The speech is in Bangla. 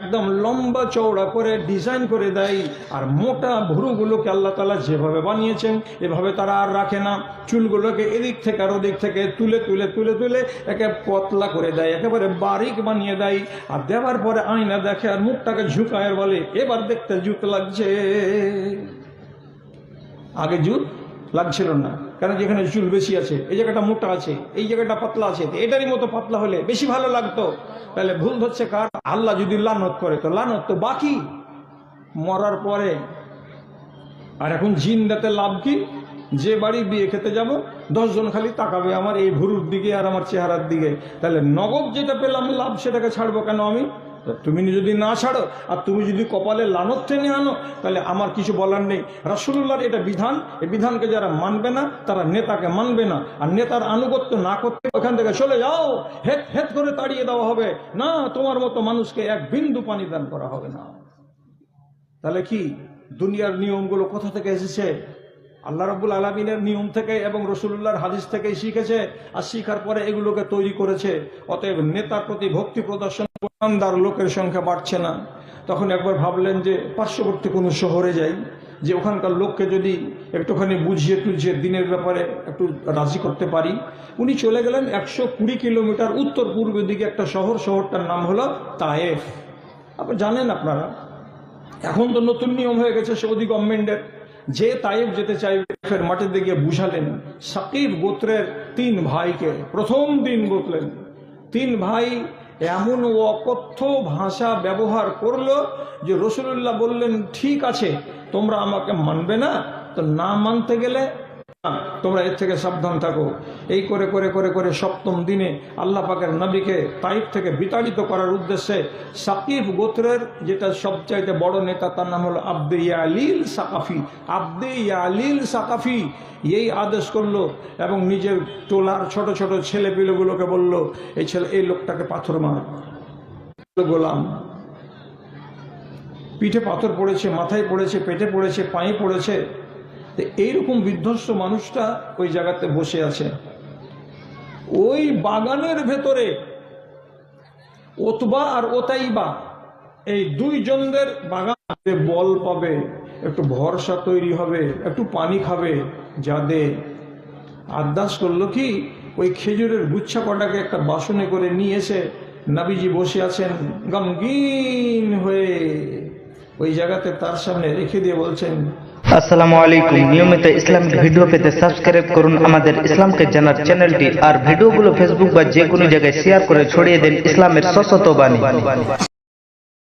একদম লম্বা চওড়া করে ডিজাইন করে দেয়। আর মোটা ভুরুগুলোকে আল্লাহ তাআলা যেভাবে বানিয়েছেন এভাবে তারা আর রাখে না, চুলগুলোকে এদিক থেকে আর ওদিক থেকে তুলে তুলে তুলে তুলে একে পতলা করে দেয়, একেবারে বারিক বানিয়ে দেয়। আর দেওয়ার পরে আয়না দেখে আর মুখটাকে ঝুঁকায় আর বলে এবার দেখতে জুত লাগছে। আগে জুত লাগছিল না, কারণ যেখানে চুল বেশি আছে এই জায়গাটা মোটা আছে, এই জায়গাটা পাতলা আছে, এটারই মতো পাতলা হলে বেশি ভালো লাগতো। তাহলে ভুল ধরছে কার? আল্লাহ যদি লানত করে তো লানত তো বাকি মরার পরে। আর এখন জিন্দাতে লাভ কি? যে বাড়ি বিয়ে খেতে যাব 10 জন খালি তাকাবে আমার এই ভুরুর দিকে আর আমার চেহারার দিকে, তাহলে নগদ যেটা পেলাম লাভ সেটাকে ছাড়বো কেন আমি? তুমি যদি না ছাড়ো আর তুমি যদি কপালে লানত টেনে আনো তাহলে আমার কিছু বলার নেই। রাসূলুল্লাহর এটা বিধান, এই বিধানকে যারা মানবে না তারা নেতাকে মানবে না, আর নেতার আনুগত্য না করতে ওখান থেকে চলে যাও, হেট হেট করে তাড়িয়ে দেওয়া হবে না, তোমার মতো মানুষকে এক বিন্দু পানি দান করা হবে না। তাহলে কি দুনিয়ার নিয়মগুলো কোথা থেকে এসেছে? আল্লাহ রাব্বুল আলামিনের নিয়ম থেকে এবং রাসূলুল্লাহর হাদিস থেকেই শিখেছে, আর শিখার পরে এগুলোকে তৈরি করেছে। অতএব নেতার প্রতি ভক্তি প্রদর্শন ইমানদার লোকের সংখ্যা বাড়ছে না। তখন একবার ভাবলেন যে পার্শ্ববর্তী কোনো শহরে যাই, যে ওখানকার লোককে যদি একটুখানি বুঝিয়ে টুঝিয়ে দিনের ব্যাপারে একটু রাজি করতে পারি। উনি চলে গেলেন 120 কিলোমিটার উত্তর পূর্ব দিকে একটা শহর, শহরটার নাম হলো তায়েফ। আপনি জানেন, আপনারা এখন তো নতুন নিয়ম হয়ে গেছে সৌদি গভর্নমেন্টের, যে তায়েফ যেতে চাইবে ফের মাটিতে গিয়ে বুঝালেন সাকিব গোত্রের 3 ভাইকে। প্রথম দিন বললেন 3 ভাই এমন অকথ্য ভাষা ব্যবহার করলো যে রাসূলুল্লাহ বললেন ঠিক আছে তোমরা আমাকে মানবে না, তো না মানতে গেলে তোমরা এর থেকে সাবধান থাকো। এই করে করে করে করে 7ম দিনে আল্লাহ পাকের নবীকে তাইফ থেকে বিতাড়িত করার উদ্দেশ্যে সাকিফ গোত্রের যেটা সবচাইতে বড় নেতা তার নাম হলো আব্দে ইয়ালিল সাকাফি। আব্দে ইয়ালিল সাকাফি এই আদেশ করলো এবং নিজের টোলার ছোট ছোট ছেলে পিলেগুলোকে বলল এই লোকটাকে পাথর মার। গোলাম পিঠে পাথর পড়েছে, মাথায় পড়েছে, পেটে পড়েছে, পায়ে পড়েছে। এইরকম বিধ্বস্ত মানুষটা ওই জায়গাতে বসে আছে। ওই বাগানের ভেতরে ওতবা আর ওতাইবা এই 2 জনদের বাগানে বল পাবে, একটু ভরসা তৈরি হবে, একটু পানি খাবে। যাদের আরদাস করলো কি ওই খেজুরের গুচ্ছা কটাকে একটা বাসনে করে নিয়ে এসে নবীজি বসে আছেন গমগীন হয়ে ওই জায়গাতে তার সামনে রেখে দিয়ে বলছেন, আসসালামু আলাইকুম। নিয়মিত ইসলামিক ভিডিও পেতে সাবস্ক্রাইব করুন আমাদের ইসলামকে জানার চ্যানেলটি, আর ভিডিওগুলো ফেসবুক বা যে কোনো জায়গায় শেয়ার করে ছড়িয়ে দেন ইসলামের সশত বাণী।